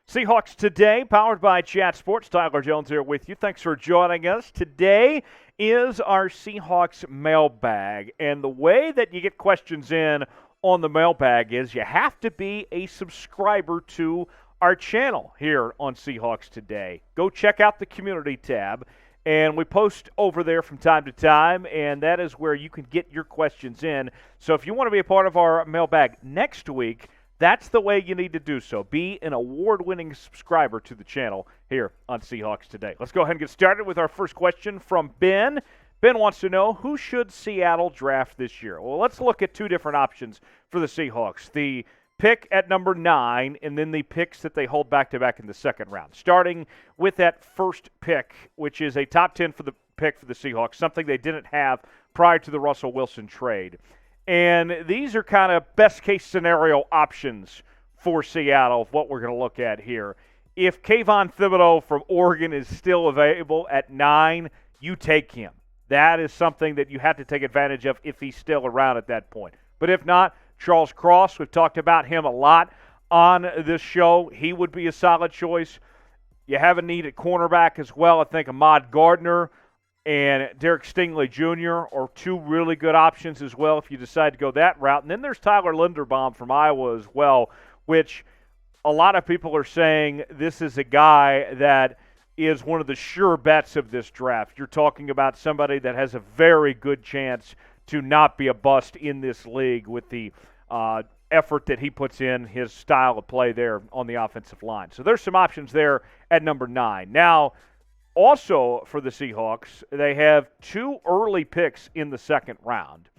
Seahawks Today, powered by Chat Sports. Tyler Jones here with you. Thanks for joining us. Today is our Seahawks Mailbag, and the way that you get questions in on the Mailbag is you have to be a subscriber to our channel here on Seahawks Today. Go check out the Community tab, and we post over there from time to time, and that is where you can get your questions in. So if you want to be a part of our Mailbag next week, that's the way you need to do so. Be an award-winning subscriber to the channel here on Seahawks Today. Let's go ahead and get started with our first question from Ben. Ben wants to know, who should Seattle draft this year? Well, let's look at two different options for the Seahawks. The pick at number 9 and then the picks that they hold back-to-back in the second round. Starting with that first pick, which is a top 10 for the pick for the Seahawks, something they didn't have prior to the Russell Wilson trade. And these are kind of best-case scenario options for Seattle of what we're going to look at here. If Kayvon Thibodeau from Oregon is still available at 9, you take him. That is something that you have to take advantage of if he's still around at that point. But if not, Charles Cross, we've talked about him a lot on this show. He would be a solid choice. You have a need at cornerback as well. I think Ahmad Gardner and Derek Stingley Jr. are two really good options as well if you decide to go that route. And then there's Tyler Linderbaum from Iowa as well, which a lot of people are saying this is a guy that is one of the sure bets of this draft. You're talking about somebody that has a very good chance to not be a bust in this league with the effort that he puts in, his style of play there on the offensive line. So there's some options there at number 9. Now, also for the Seahawks, they have 2 early picks in the second round,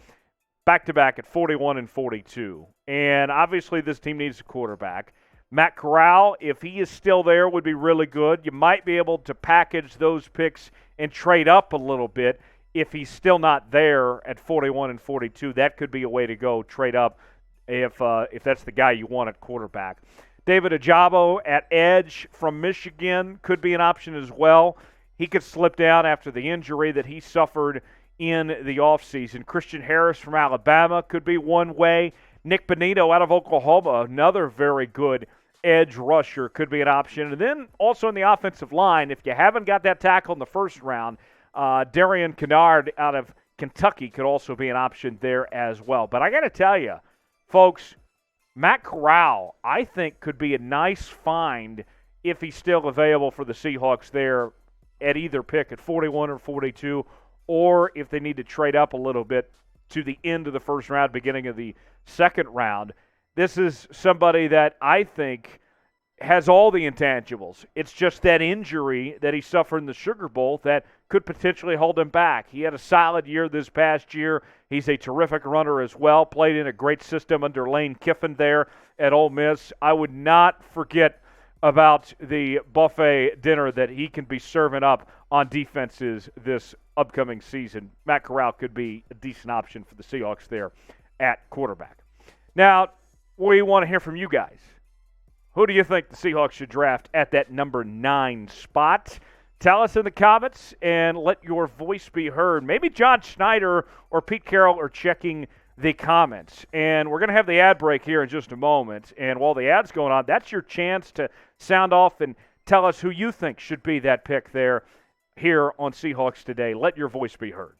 back-to-back at 41 and 42. And obviously this team needs a quarterback. Matt Corral, if he is still there, would be really good. You might be able to package those picks and trade up a little bit. If he's still not there at 41 and 42, that could be a way to go, trade up if that's the guy you want at quarterback. David Ajabo at edge from Michigan could be an option as well. He could slip down after the injury that he suffered in the offseason. Christian Harris from Alabama could be one way. Nick Bonito out of Oklahoma, another very good edge rusher, could be an option. And then also in the offensive line, if you haven't got that tackle in the first round, Darian Kennard out of Kentucky could also be an option there as well. But I got to tell you, folks, Matt Corral, I think, could be a nice find if he's still available for the Seahawks there at either pick at 41 or 42, or if they need to trade up a little bit to the end of the first round, beginning of the second round. This is somebody that I think has all the intangibles. It's just that injury that he suffered in the Sugar Bowl that could potentially hold him back. He had a solid year this past year. He's a terrific runner as well, played in a great system under Lane Kiffin there at Ole Miss. I would not forget about the buffet dinner that he can be serving up on defenses this upcoming season. Matt Corral could be a decent option for the Seahawks there at quarterback. Now, we want to hear from you guys. Who do you think the Seahawks should draft at that number 9 spot? Tell us in the comments and let your voice be heard. Maybe John Schneider or Pete Carroll are checking the comments. And we're going to have the ad break here in just a moment. And while the ad's going on, that's your chance to sound off and tell us who you think should be that pick there here on Seahawks Today. Let your voice be heard.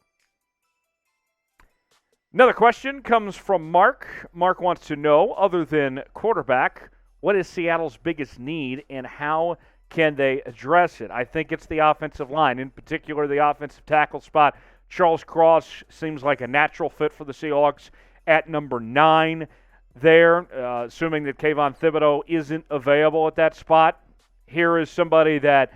Another question comes from Mark. Mark wants to know, other than quarterback, what is Seattle's biggest need and how can they address it? I think it's the offensive line, in particular the offensive tackle spot. Charles Cross seems like a natural fit for the Seahawks at number 9 there, assuming that Kayvon Thibodeau isn't available at that spot. Here is somebody that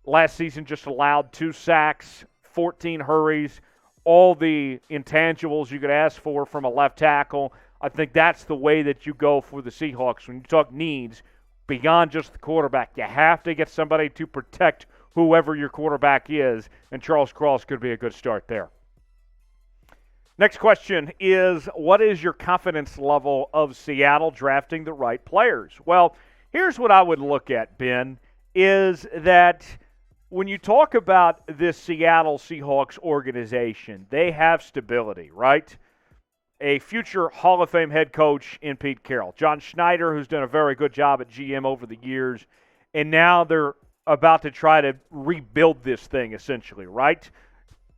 last season just allowed 2 sacks, 14 hurries, all the intangibles you could ask for from a left tackle. I think that's the way that you go for the Seahawks. When you talk needs, beyond just the quarterback, you have to get somebody to protect whoever your quarterback is, and Charles Cross could be a good start there. Next question is, what is your confidence level of Seattle drafting the right players? Well, here's what I would look at, Ben, is that when you talk about this Seattle Seahawks organization, they have stability, right? a future Hall of Fame head coach in Pete Carroll. John Schneider, who's done a very good job at GM over the years, and now they're about to try to rebuild this thing, essentially, right?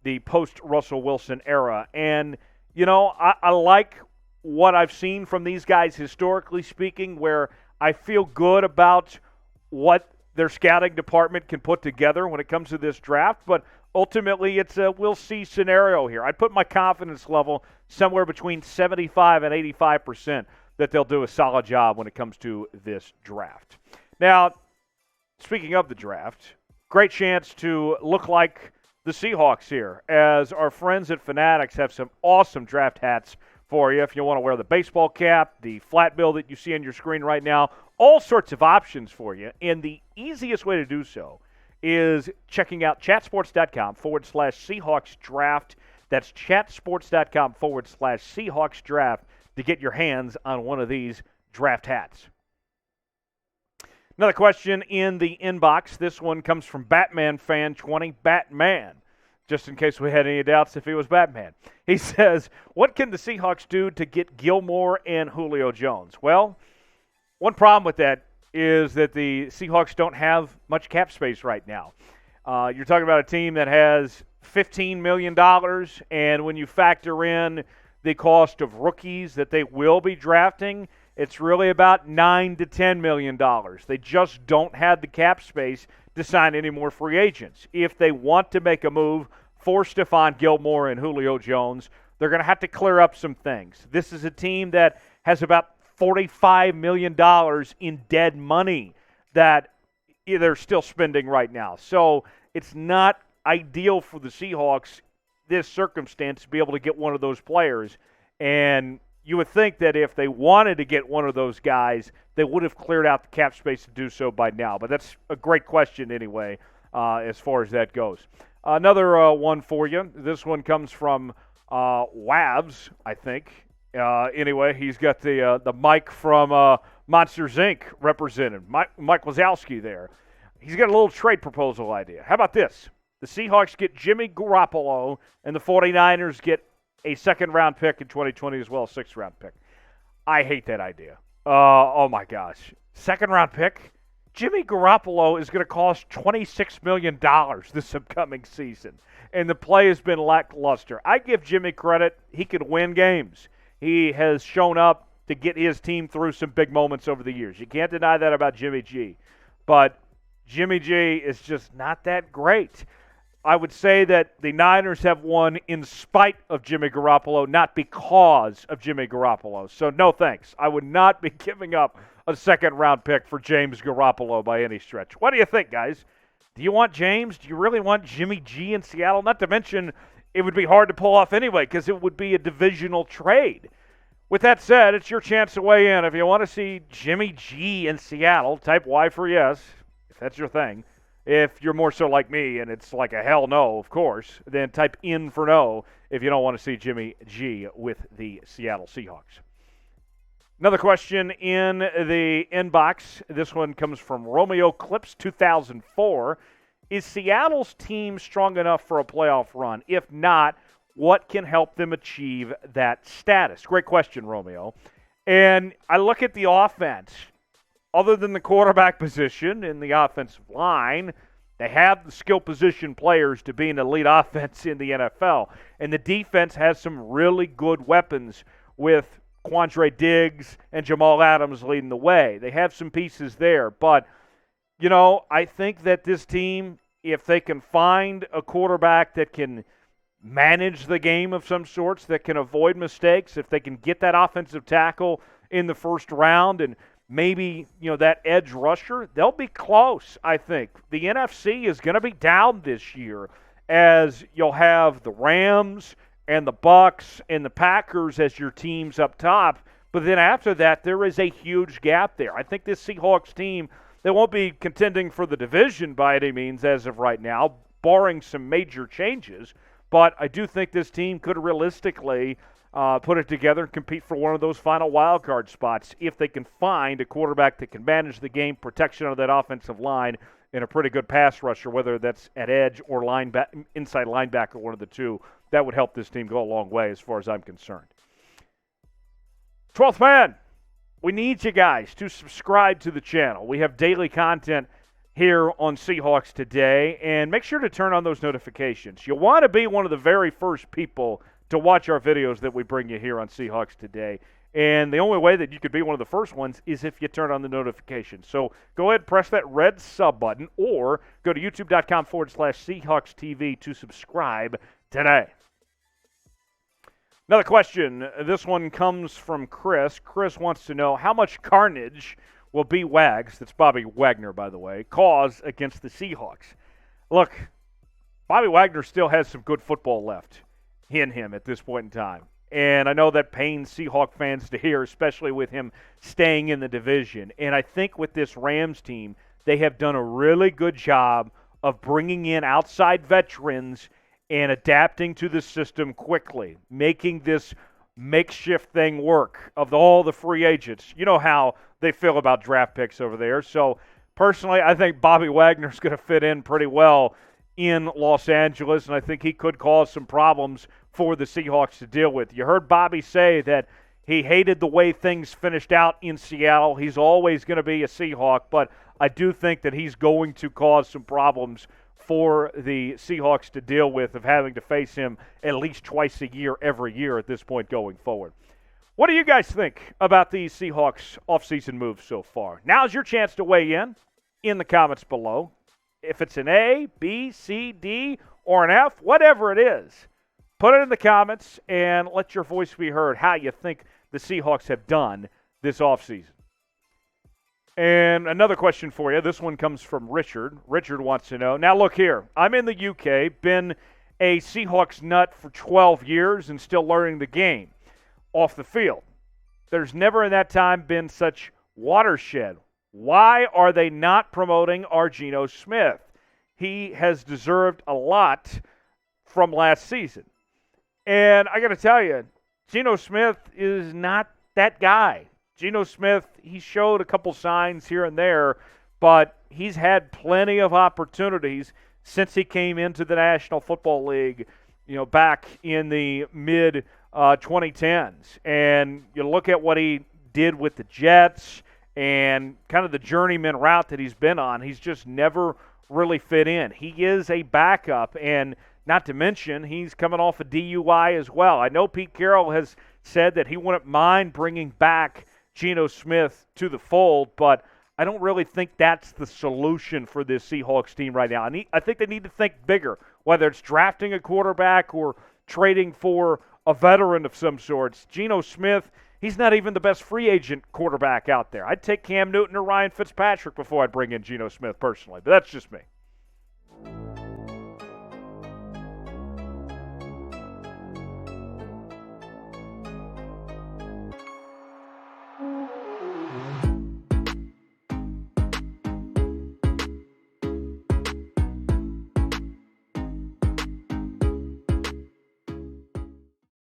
The post-Russell Wilson era. And, I like what I've seen from these guys historically speaking, where I feel good about what their scouting department can put together when it comes to this draft, but ultimately it's a we'll-see scenario here. I'd put my confidence level somewhere between 75 and 85% that they'll do a solid job when it comes to this draft. Now, speaking of the draft, great chance to look like the Seahawks here, as our friends at Fanatics have some awesome draft hats for you if you want to wear the baseball cap, the flat bill that you see on your screen right now, all sorts of options for you. And the easiest way to do so is checking out chatsports.com/Seahawks draft. That's chatsports.com/Seahawks draft to get your hands on one of these draft hats. Another question in the inbox. This one comes from Batman Fan 20, Batman, just in case we had any doubts if he was Batman. He says, what can the Seahawks do to get Gilmore and Julio Jones? Well, one problem with that is that the Seahawks don't have much cap space right now. You're talking about a team that has $15 million, and when you factor in the cost of rookies that they will be drafting, it's really about $9 to $10 million. They just don't have the cap space to sign any more free agents. If they want to make a move for Stephon Gilmore and Julio Jones, they're going to have to clear up some things. This is a team that has about $45 million in dead money that they're still spending right now. So it's not ideal for the Seahawks, this circumstance, to be able to get one of those players. And you would think that if they wanted to get one of those guys, they would have cleared out the cap space to do so by now. But that's a great question anyway, as far as that goes. Another one for you. This one comes from Wavs, I think. Anyway, he's got the Mike from Monsters, Inc. represented. Mike Wazowski there. He's got a little trade proposal idea. How about this? The Seahawks get Jimmy Garopolo, and the 49ers get a second-round pick in 2020 as well, a sixth-round pick. I hate that idea. Oh, my gosh. Second-round pick? Jimmy Garoppolo is going to cost $26 million this upcoming season, and the play has been lackluster. I give Jimmy credit. He can win games. He has shown up to get his team through some big moments over the years. You can't deny that about Jimmy G. But Jimmy G is just not that great. I would say that the Niners have won in spite of Jimmy Garoppolo, not because of Jimmy Garoppolo. So no thanks. I would not be giving up a second-round pick for James Garoppolo by any stretch. What do you think, guys? Do you want James? Do you really want Jimmy G in Seattle? Not to mention, it would be hard to pull off anyway because it would be a divisional trade. With that said, it's your chance to weigh in. If you want to see Jimmy G in Seattle, type Y for yes, if that's your thing. If you're more so like me and it's like a hell no, of course, then type in for no if you don't want to see Jimmy G with the Seattle Seahawks. Another question in the inbox. This one comes from Romeo Clips 2004. Is Seattle's team strong enough for a playoff run? If not, what can help them achieve that status? Great question, Romeo. And I look at the offense. Other than the quarterback position in the offensive line, they have the skill position players to be an elite offense in the NFL. And the defense has some really good weapons with Quandre Diggs and Jamal Adams leading the way. They have some pieces there. But, I think that this team, if they can find a quarterback that can manage the game of some sorts, that can avoid mistakes, if they can get that offensive tackle in the first round and maybe, that edge rusher, they'll be close, I think. The NFC is going to be down this year as you'll have the Rams and the Bucs and the Packers as your teams up top. But then after that, there is a huge gap there. I think this Seahawks team, they won't be contending for the division by any means as of right now, barring some major changes. But I do think this team could realistically put it together and compete for one of those final wild card spots if they can find a quarterback that can manage the game, protection of that offensive line, and a pretty good pass rusher, whether that's at edge or inside linebacker, one of the two. That would help this team go a long way as far as I'm concerned. 12th man, we need you guys to subscribe to the channel. We have daily content here on Seahawks Today, and make sure to turn on those notifications. You'll want to be one of the very first people to watch our videos that we bring you here on Seahawks Today. And the only way that you could be one of the first ones is if you turn on the notifications. So go ahead, press that red sub button, or go to youtube.com/Seahawks TV to subscribe today. Another question. This one comes from Chris. Chris wants to know how much carnage will B. Wags, that's Bobby Wagner, by the way, cause against the Seahawks. Look, Bobby Wagner still has some good football left in him at this point in time. And I know that pains Seahawk fans to hear, especially with him staying in the division. And I think with this Rams team, they have done a really good job of bringing in outside veterans and adapting to the system quickly, making this makeshift thing work of all the free agents. You know how they feel about draft picks over there. So personally, I think Bobby Wagner's going to fit in pretty well in Los Angeles, and I think he could cause some problems for the Seahawks to deal with. You heard Bobby say that he hated the way things finished out in Seattle. He's always going to be a Seahawk, but I do think that he's going to cause some problems for the Seahawks to deal with, of having to face him at least twice a year, every year at this point going forward. What do you guys think about these Seahawks offseason moves so far? Now's your chance to weigh in the comments below. If it's an A, B, C, D, or an F, whatever it is, put it in the comments and let your voice be heard how you think the Seahawks have done this offseason. And another question for you. This one comes from Richard. Richard wants to know, now look here, I'm in the UK, been a Seahawks nut for 12 years and still learning the game off the field. There's never in that time been such watershed. Why are they not promoting our Geno Smith? He has deserved a lot from last season. And I got to tell you, Geno Smith is not that guy. Geno Smith, he showed a couple signs here and there, but he's had plenty of opportunities since he came into the National Football League, back in the mid-2010s. And you look at what he did with the Jets and kind of the journeyman route that he's been on, he's just never really fit in. He is a backup, and not to mention he's coming off a DUI as well. I know Pete Carroll has said that he wouldn't mind bringing back Geno Smith to the fold, but I don't really think that's the solution for this Seahawks team right now. I think they need to think bigger, whether it's drafting a quarterback or trading for a veteran of some sorts. Geno Smith, he's not even the best free agent quarterback out there. I'd take Cam Newton or Ryan Fitzpatrick before I'd bring in Geno Smith personally, but that's just me.